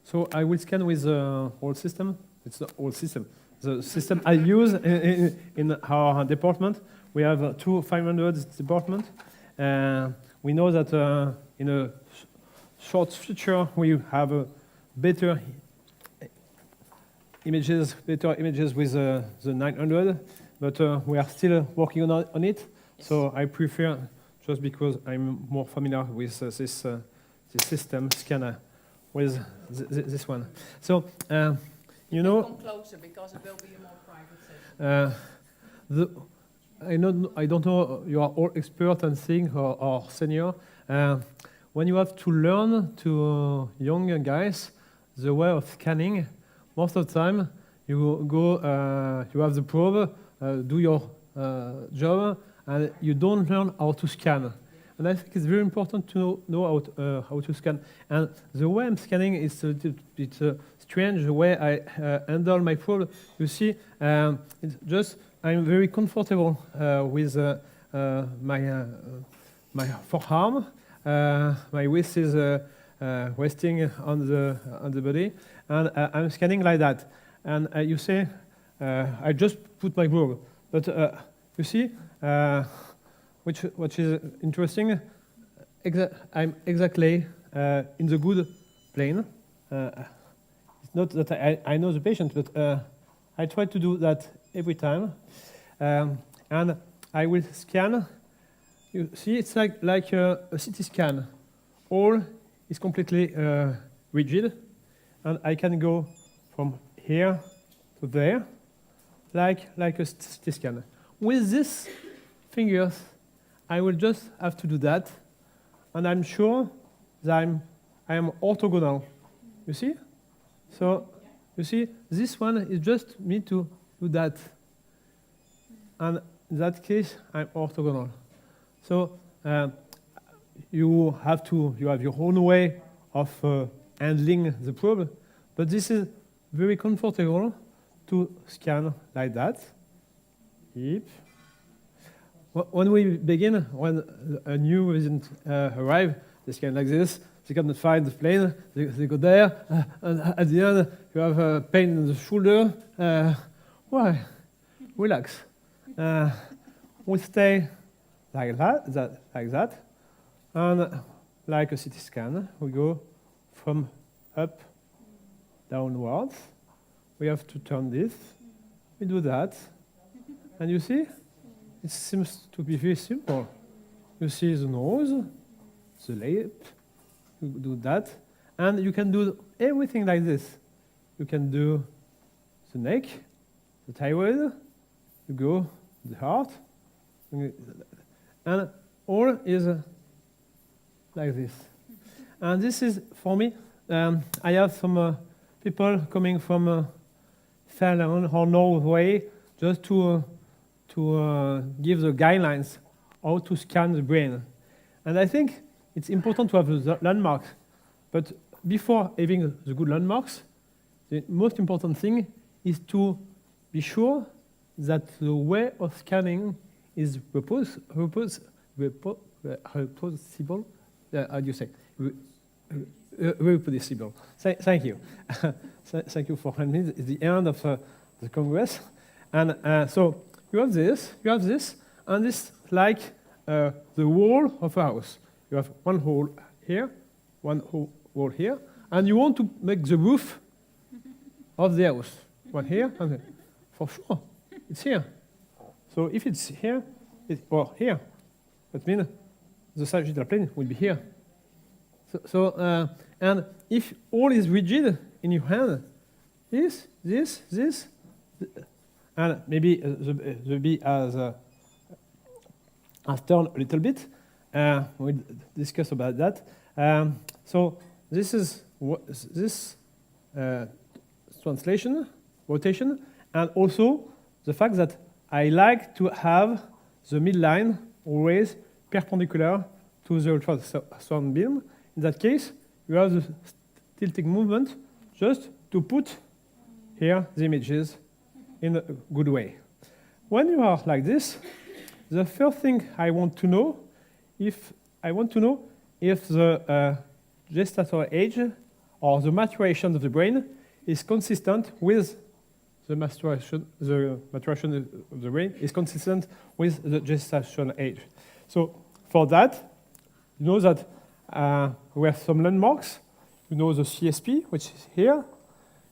So I will scan with the whole system. It's the whole system. The system I use in our department. We have two 500 department. We know that in a short future we have better images with the 900, but we are still working on it. Yes. So I prefer, just because I'm more familiar with this system scanner, with this one. So you know, come closer because it will be a more private session. I don't know. You are all expert on things or senior. When you have to learn to young guys the way of scanning, most of the time you go, you have the probe, do your job, and you don't learn how to scan. And I think it's very important to know how to scan. And the way I'm scanning is it's a strange way I handle my probe. You see, it's just I'm very comfortable with my forearm. My wrist is resting on the body, and I'm scanning like that. And you say, I just put my probe, but you see, which is interesting. I'm exactly in the good plane. It's not that I know the patient, but I try to do that every time, and I will scan. You see, it's like a CT scan. All is completely rigid, and I can go from here to there, like a CT scan. With these fingers, I will just have to do that, and I'm sure that I am orthogonal. You see? So you see, this one is just me to do that, and in that case, I'm orthogonal. So you have your own way of handling the probe, but this is very comfortable to scan like that. Yep. When we begin, when a new resident arrive, they scan like this. They cannot find the plane. They go there, and at the end you have a pain in the shoulder. Why? Relax. We stay like that, and like a CT scan, we go from up downwards. We have to turn this. We do that, and you see, it seems to be very simple. You see the nose, the lip. You do that, and you can do everything like this. You can do the neck, the thyroid. You go the heart. And all is like this. And this is, for me, I have some people coming from Finland or Norway just to give the guidelines how to scan the brain. And I think it's important to have the landmarks. But before having the good landmarks, the most important thing is to be sure that the way of scanning is reproducible. How do you say? Reproducible. Thank you. Thank you for having me. It's the end of the Congress. And so you have this, and this like the wall of a house. You have one hole here, one hole here, and you want to make the roof of the house. One here, and here. For sure, it's here. So if it's here, or here, that means the sagittal plane will be here. And if all is rigid in your hand, this, and maybe the bee has turned a little bit. We'll discuss about that. So this is this translation, rotation, and also the fact that I like to have the midline always perpendicular to the ultrasound beam. In that case, you have the tilting movement just to put here the images in a good way. When you are like this, the first thing I want to know if the gestational age or the maturation of the brain is consistent with the maturation of the brain is consistent with the gestation age. So for that, you know that we have some landmarks. You know the CSP, which is here.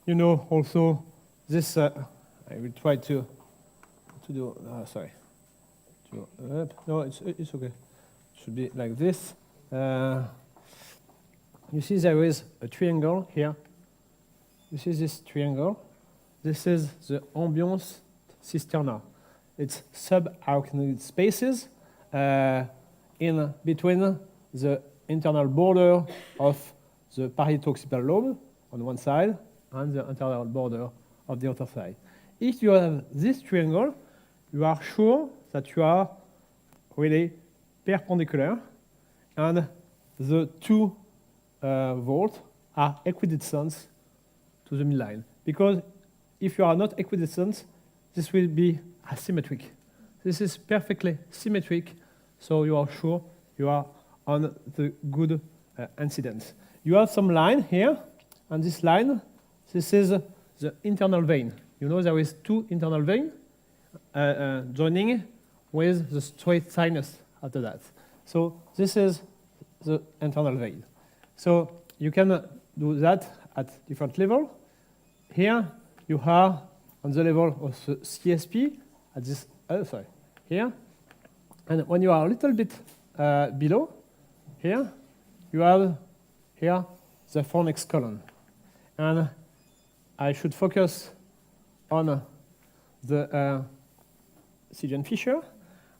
You know also this. I will try to do. Sorry. No, it's okay. It should be like this. You see there is a triangle here. You see this triangle? This is the ambience cisterna. It's subarachnoid spaces in between the internal border of the parieto-occipital lobe on one side and the internal border of the other side. If you have this triangle, you are sure that you are really perpendicular and the two vaults are equidistant to the midline. Because if you are not equidistant, this will be asymmetric. This is perfectly symmetric, so you are sure you are on the good incidence. You have some line here, and this line, this is the internal vein. You know there is two internal veins joining with the straight sinus after that. So this is the internal vein. So you can do that at different level. Here you are on the level of the CSP at this, here. And when you are a little bit below, here, you have here the fornix colon. And I should focus on the Stygian fissure.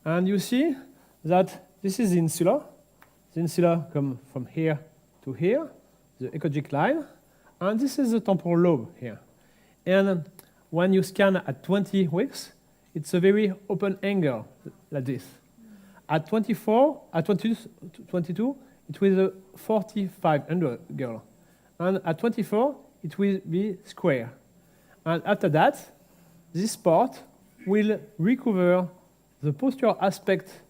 And you see that this is the insula. The insula comes from here to here, the echogic line. And this is the temporal lobe here. And when you scan at 20 weeks, it's a very open angle like this. At 22, it will be a 45 angle. And at 24, it will be square. And after that, this part will recover the posterior aspect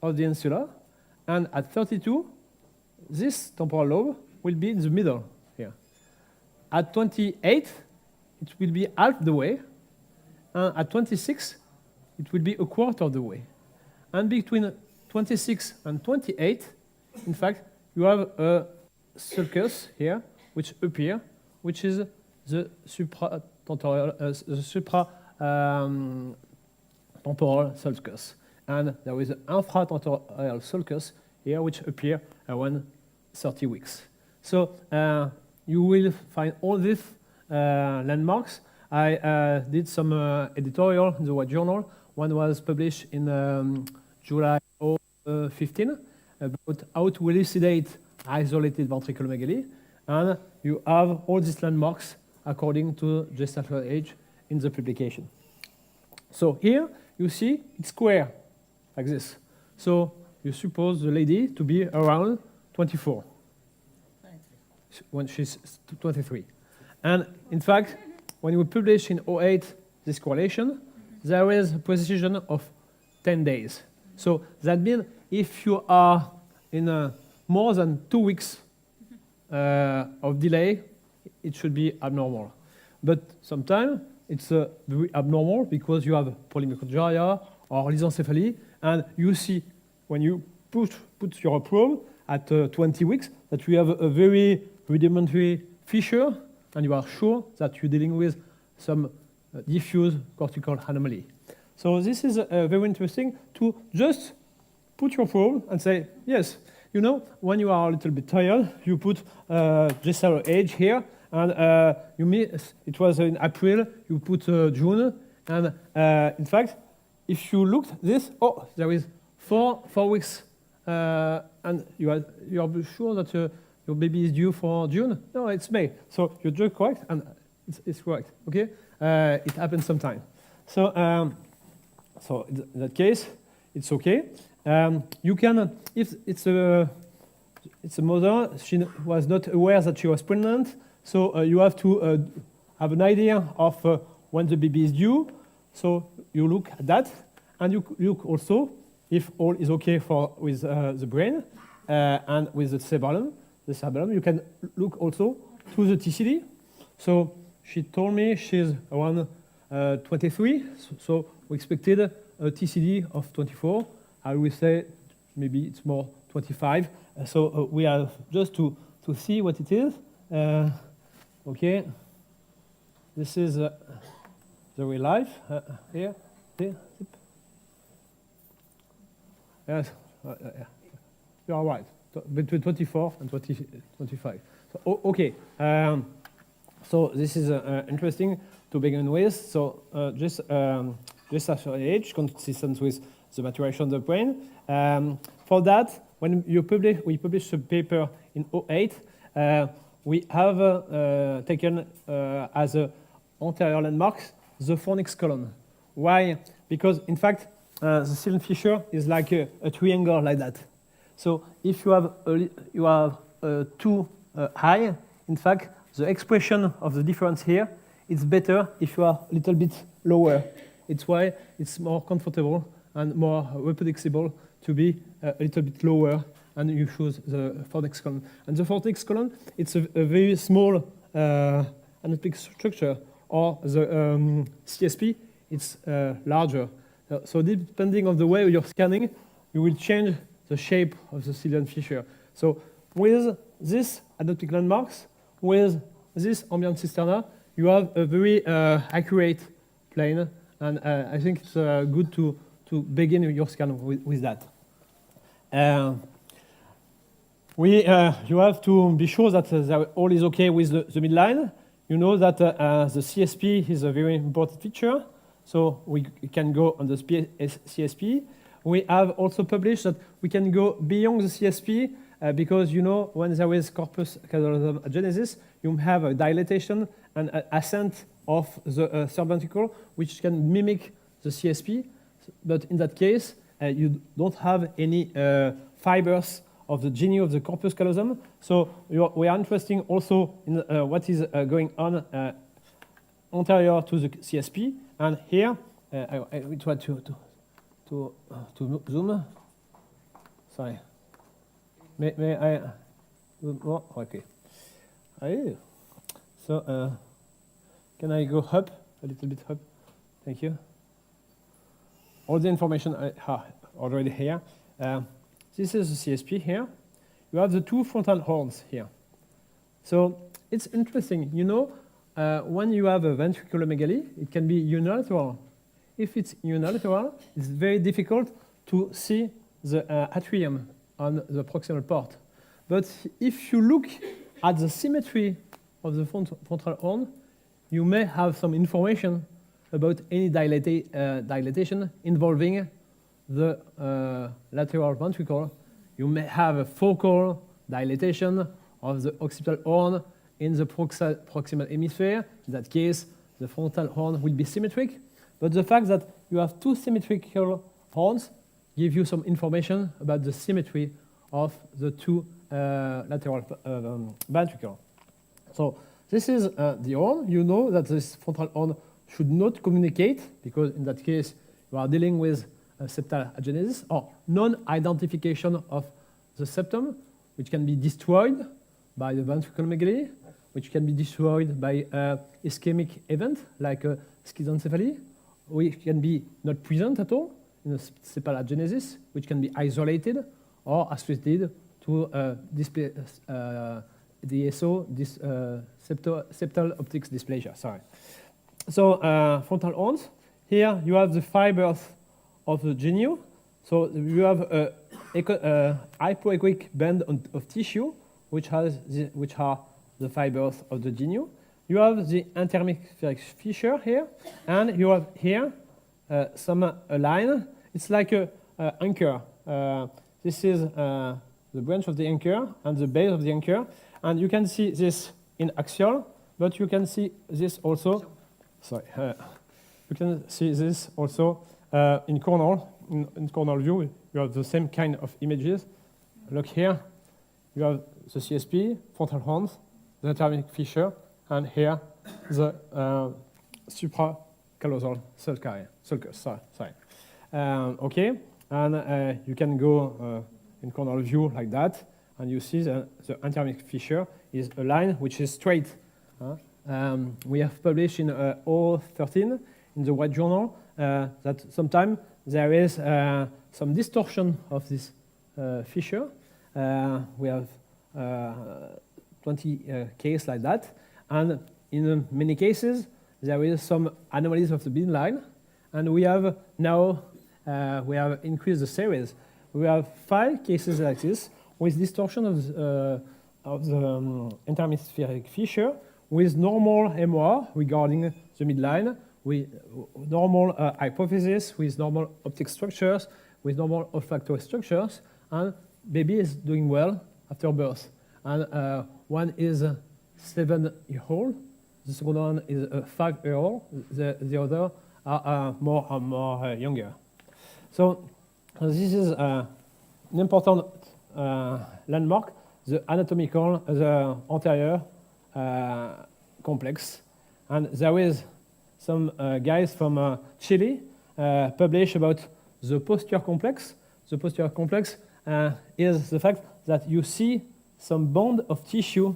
of the insula. And at 32, this temporal lobe will be in the middle here. At 28, it will be half the way. And at 26, it will be a quarter of the way. And between 26 and 28, in fact, you have a sulcus here, which appears, which is the supratemporal sulcus. And there is an infratemporal sulcus here, which appears around 30 weeks. So you will find all these landmarks. I did some editorial in the White Journal. One was published in July 2015 about how to elucidate isolated ventriculomegaly. And you have all these landmarks according to gestational age in the publication. So here you see it's square, like this. So you suppose the lady to be around 24 when she's 23. And in fact, when we published in 2008 this correlation, there is a precision of 10 days. So that means if you are in more than 2 weeks of delay, it should be abnormal. But sometimes it's very abnormal because you have polymicrogyria or lissencephaly, and you see when you put your probe at 20 weeks that you have a very rudimentary fissure, and you are sure that you're dealing with some diffuse cortical anomaly. So this is very interesting to just put your probe and say, yes, you know, when you are a little bit tired, you put gestational age here, and you miss, it was in April, you put June, and in fact, if you look at this, oh, there is four weeks, and you are sure that your baby is due for June? No, it's May. So you're just correct, and it's correct, okay? It happens sometimes. So, so in that case, it's okay. You can, if it's a mother, she was not aware that she was pregnant, so you have to have an idea of when the baby is due. So you look at that, and you look also if all is okay with the brain and with the cerebellum. You can look also to the TCD. So she told me she's around 23, so we expected a TCD of 24. I will say maybe it's more 25. So we have just to see what it is. Okay, this is the real life here. Zip. Yes, you are right. Between 24 and 25. So, okay. So this is interesting to begin with. So just after age, consistent with the maturation of the brain. For that, when we published a paper in 2008, we have taken as a anterior landmarks the fornix column. Why? Because in fact, the Seeland fissure is like a triangle like that. So if you have too high, in fact, the expression of the difference here is better if you are a little bit lower. It's why it's more comfortable and more reproducible to be a little bit lower, and you choose the fornix column. And the fornix column, it's a very small anatomic structure, or the CSP, it's larger. So depending on the way you're scanning, you will change the shape of the Seeland fissure. So with this anatomic landmarks, with this ambient cisterna, you have a very accurate plane, and I think it's good to begin your scan with that. You have to be sure that all is okay with the midline. You know that the CSP is a very important feature, so we can go on the CSP. We have also published that we can go beyond the CSP because, you know, when there is corpus callosum agenesis, you have a dilatation and ascent of the subventricle, which can mimic the CSP. But in that case, you don't have any fibers of the genu of the corpus callosum. So we are interested also in what is going on anterior to the CSP. And here, I will try to zoom. Sorry. May I? Oh, okay. So can I go up a little bit up? Thank you. All the information I have already here. This is the CSP here. You have the two frontal horns here. So it's interesting. You know, when you have a ventriculomegaly, it can be unilateral. If it's unilateral, it's very difficult to see the atrium on the proximal part. But if you look at the symmetry of the frontal horn, you may have some information about any dilatation involving the lateral ventricle. You may have a focal dilatation of the occipital horn in the proximal hemisphere. In that case, the frontal horn will be symmetric. But the fact that you have two symmetrical horns gives you some information about the symmetry of the two lateral ventricles. So this is the horn. You know that this frontal horn should not communicate, because in that case, you are dealing with septal agenesis, or non-identification of the septum, which can be destroyed by the ventriculomegaly, which can be destroyed by ischemic event, like schizencephaly, which can be not present at all in the septal agenesis, which can be isolated or associated to DSO, septal optic dysplasia. Sorry. So frontal horns. Here you have the fibers of the genu. So you have a hypoechoic band of tissue, which are the fibers of the genu. You have the interhemispheric fissure here, and you have here some line. It's like a anchor. This is the branch of the anchor and the base of the anchor, and you can see this in axial, but you can see this also. Sorry, you can see this also in cornal. In cornal view, you have the same kind of images. Look here, you have the CSP, frontal horns, the interhemispheric fissure, and here the supracallosal sulcus. Sorry. Okay, and you can go in cornal view like that, and you see the anthromic fissure is a line which is straight. We have published in 013 in the White Journal that sometimes there is some distortion of this fissure. We have 20 cases like that, and in many cases there is some anomalies of the beam line, and we have now we have increased the series. We have 5 cases like this with distortion of the interhemispheric fissure, with normal MOR regarding the midline, with normal hypophysis, with normal optic structures, with normal olfactory structures, and baby is doing well after birth. And one is 7-year-old, the second one is a 5-year-old, the other are more younger. So this is an important landmark, the anatomical, the anterior complex. And there is some guys from Chile published about the posterior complex. The posterior complex is the fact that you see some bond of tissue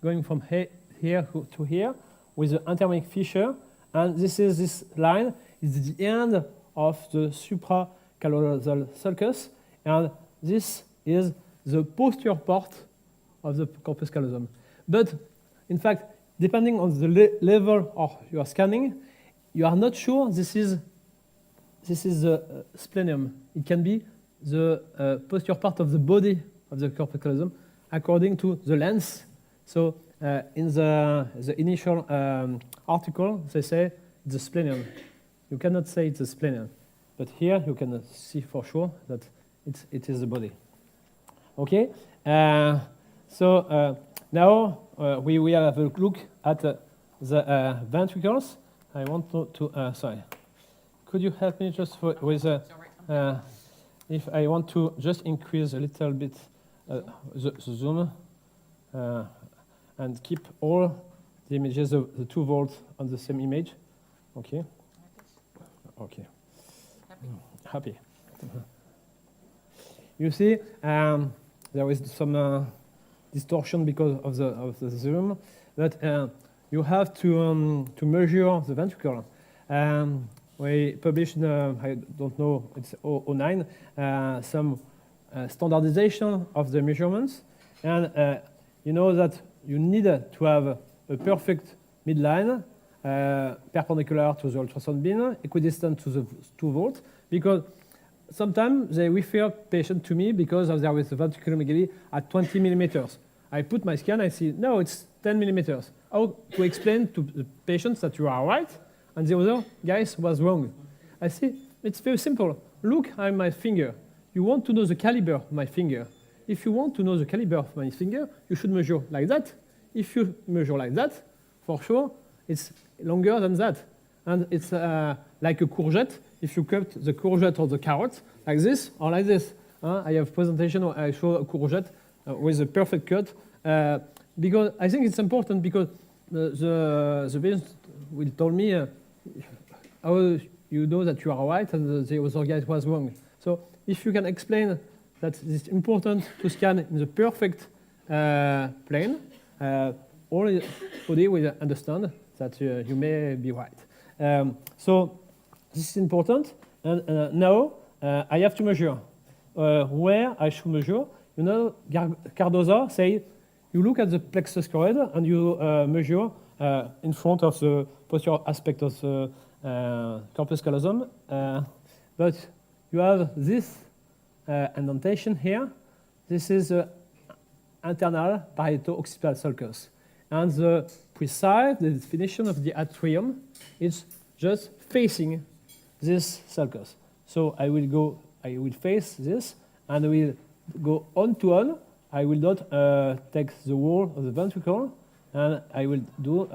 going from here to here with the anthromic fissure, and this line is the end of the supracallosal sulcus, and this is the posterior part of the corpus callosum. But in fact, depending on the level of your scanning, you are not sure this is the splenium. It can be the posterior part of the body of the corpus callosum according to the lens. So in the initial article, they say it's the splenium. You cannot say it's the splenium, but here you can see for sure that it is the body. Okay, so now we will have a look at the ventricles. I want to sorry. Could you help me just with if I want to just increase a little bit the zoom and keep all the images of the 2 volts on the same image. Okay. Okay. Happy. You see, there is some distortion because of the zoom, but you have to measure the ventricle. We published in, I don't know, it's 09, some standardization of the measurements, and you know that you need to have a perfect midline, perpendicular to the ultrasound beam, equidistant to the 2 volts, because sometimes they refer patient to me because there is a ventriculomegaly at 20 millimeters. I put my scan, I see, no, it's 10 millimeters. How to explain to the patients that you are right and the other guys was wrong? I see, it's very simple. Look at my finger. You want to know the caliber of my finger. If you want to know the caliber of my finger, you should measure like that. If you measure like that, for sure, it's longer than that. And it's like a courgette. If you cut the courgette or the carrot like this or like this. I have presentation where I show a courgette with a perfect cut. Because I think it's important because the patient will tell me how you know that you are right and the other guy was wrong. So if you can explain that it's important to scan in the perfect plane, all body will understand that you may be right. So this is important. And now I have to measure. Where I should measure, you know, Cardoza say you look at the plexus choroid and you measure in front of the posterior aspect of the corpus callosum. But you have this indentation here. This is the internal parieto-occipital sulcus. And the precise definition of the atrium is just facing this sulcus. So I will face this, and I will go on to on. I will not take the wall of the ventricle, and I will do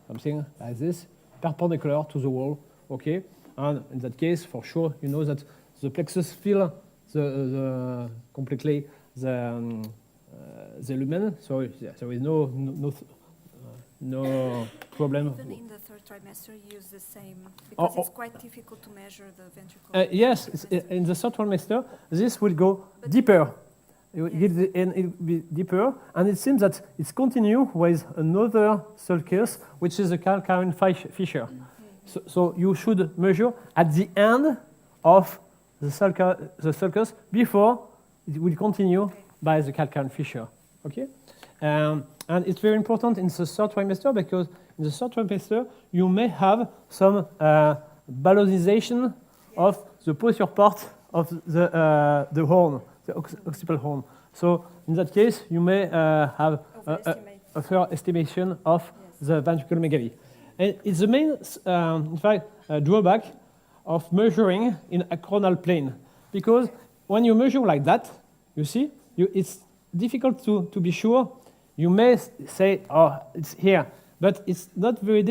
something like this, perpendicular to the wall. Okay, and in that case, for sure, you know that the plexus fill completely the lumen, so there is no problem. Even in the 3rd trimester, you use the same, because it's quite difficult to measure the ventricle. Yes, in the 3rd trimester, this will go deeper. It will Yes. get and it will be deeper, and it seems that it's continue with another sulcus, which is a calcareous fissure. So you should measure at the end of the sulcus before it will continue by the calcareous fissure. Okay, and it's very important in the third trimester because in the third trimester you may have some ballonisation of the posterior part of the horn, the occipital horn. So in that case, you may have Overestimate. a fair estimation of the ventriculomegaly. And it's the main, in fact, drawback of measuring in a coronal plane, because when you measure like that, you see, it's difficult to be sure. You may say, oh, it's here, but it's not very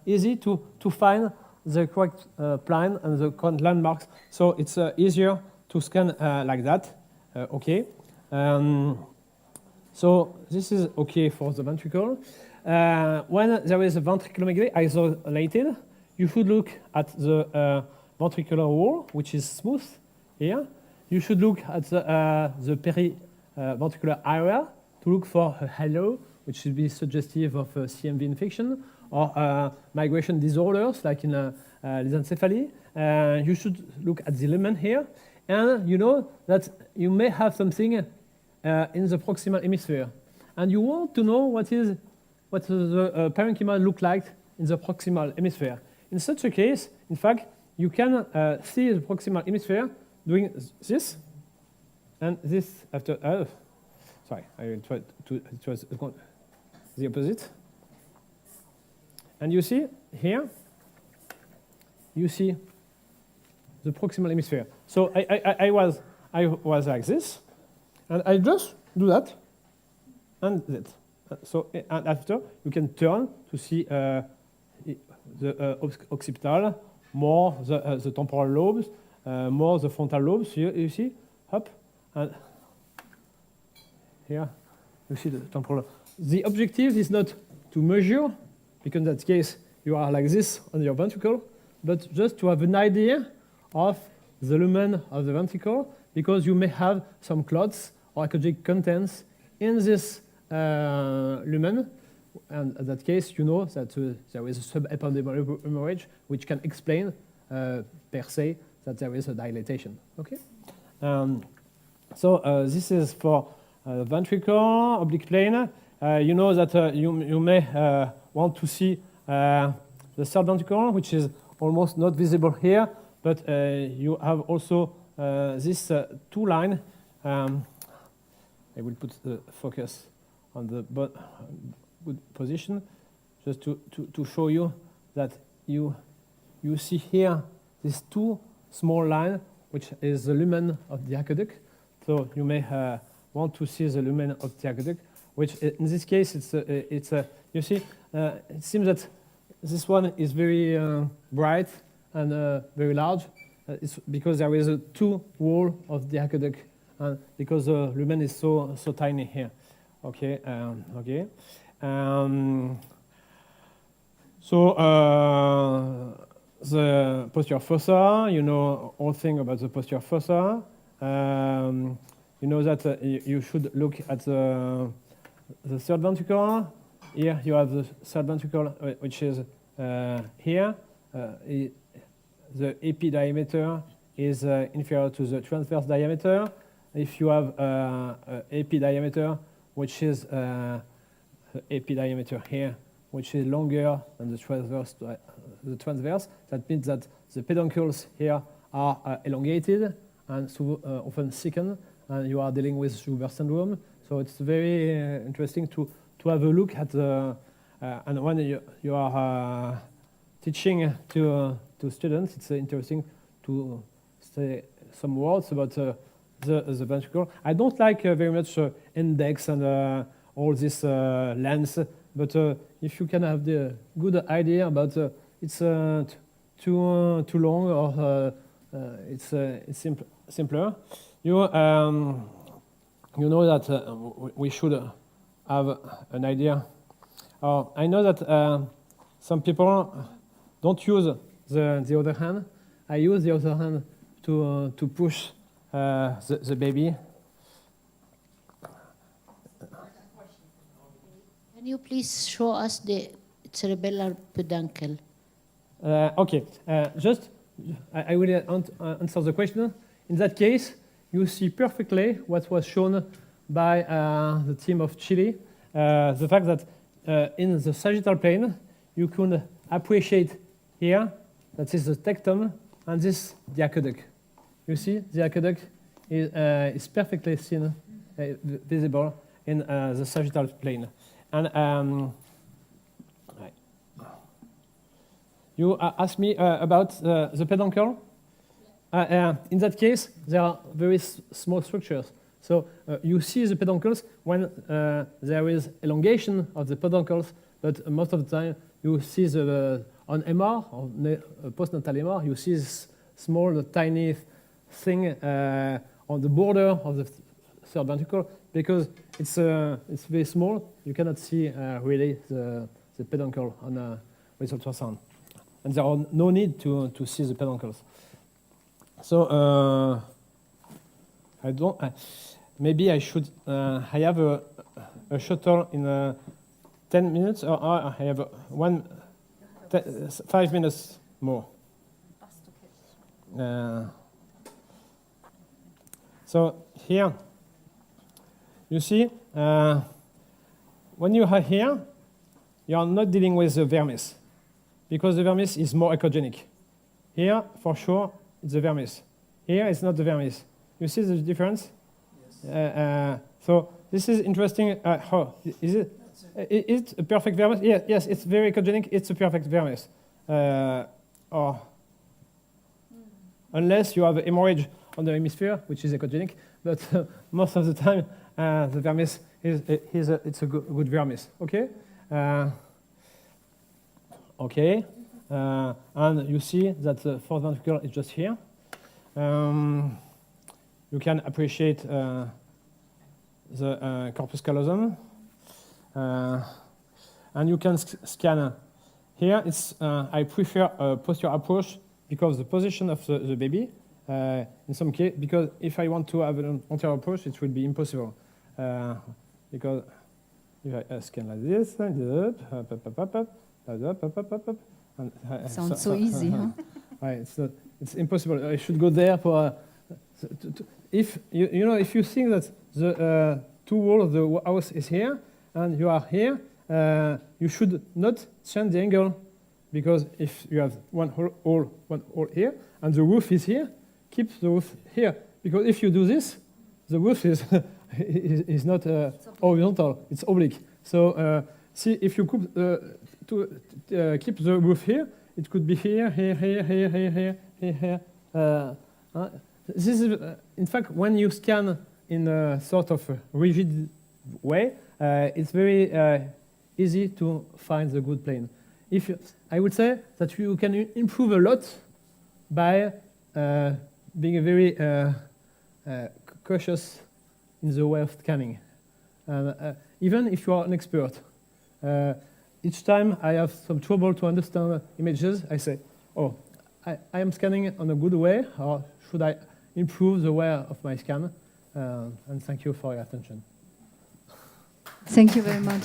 easy to find the correct plane and the correct landmarks. So it's easier to scan like that. Okay. So this is okay for the ventricle. When there is a ventriculomegaly isolated, you should look at the ventricular wall, which is smooth here. You should look at the periventricular area to look for a halo, which should be suggestive of CMV infection or migration disorders like in lissencephaly. You should look at the lumen here, and you know that you may have something in the proximal hemisphere, and you want to know what the parenchyma look like in the proximal hemisphere. In such a case, in fact, you can see the proximal hemisphere doing this and this after. Sorry, I will try to. It was the opposite. And you see here, you see the proximal hemisphere. So I was like this, and I just do that, and that. So and after you can turn to see the occipital, more the temporal lobes, more the frontal lobes. You see, up, and here you see the temporal. The objective is not to measure, because in that case you are like this on your ventricle, but just to have an idea of the lumen of the ventricle, because you may have some clots or echogenic contents in this lumen, and in that case you know that there is a subependymal hemorrhage, which can explain per se that there is a dilatation. Okay, so this is for ventricle oblique plane. You know that you may want to see the third ventricle, which is almost not visible here, but you have also this two line. I will put the focus on the good position, just to show you that you see here these two small line, which is the lumen of the aqueduct. So you may want to see the lumen of the aqueduct, which in this case it's you see it seems that this one is very bright and very large. It's because there is a two wall of the aqueduct, and because the lumen is so tiny here. Okay, okay. So the posterior fossa, you know all thing about the posterior fossa. You know that you should look at the third ventricle. Here you have the third ventricle, which is here. The AP diameter is inferior to the transverse diameter. If you have AP diameter, which is AP diameter here, which is longer than the transverse, that means that the peduncles here are elongated and so often thickened, and you are dealing with Joubert syndrome. So it's very interesting to have a look at the and when you are teaching to students, it's interesting to say some words about the ventricle. I don't like very much index and all this length, but if you can have the good idea about it's too long or it's simpler, you know that we should have an idea. I know that some people don't use the other hand. I use the other hand to push the baby. Can you please show us the cerebellar peduncle? Okay, I will answer the question. In that case, you see perfectly what was shown by the team of Chile, the fact that in the sagittal plane, you can appreciate here, that is the tectum, and this the aqueduct. You see, the aqueduct is perfectly seen, visible in the sagittal plane. And you asked me about the peduncle. In that case, there are very small structures. So you see the peduncles when there is elongation of the peduncles, but most of the time you see on MR, or postnatal MR, you see this small, tiny thing on the border of the third ventricle, because it's very small. You cannot see really the peduncle with ultrasound, and there are no need to see the peduncles. So I don't. Maybe I should. I have a shuttle in 10 minutes, or I have 5 minutes more. So here, you see, when you are here, you are not dealing with the vermis, because the vermis is more echogenic. Here, for sure, it's the vermis. Here, it's not the vermis. You see the difference? Yes. So this is interesting. How is it? Is it a perfect vermis? Yes, it's very echogenic. It's a perfect vermis. Or unless you have hemorrhage on the hemisphere, which is echogenic, but most of the time the vermis it's a good vermis. Okay. Okay. And you see that the fourth ventricle is just here. You can appreciate the corpus callosum, and you can scan. Here, it's I prefer a posterior approach because the position of the baby. In some case, because if I want to have an anterior approach, it will be impossible. Because if I scan like this, and Sounds so easy, huh? Right, it's impossible. I should go there for. If if you think that the two walls of the house is here and you are here, you should not change the angle, because if you have one hole here and the roof is here, keep the roof here, because if you do this, the roof is is not horizontal; it's oblique. So see, if you keep the roof here, it could be here, here, here, here, here, here, here, here. This is, in fact, when you scan in a sort of a rigid way, it's very easy to find the good plane. I would say that you can improve a lot by being very cautious in the way of scanning. Even if you are an expert, each time I have some trouble to understand images, I say, oh, I am scanning on a good way, or should I improve the way of my scan? And thank you for your attention. Thank you very much.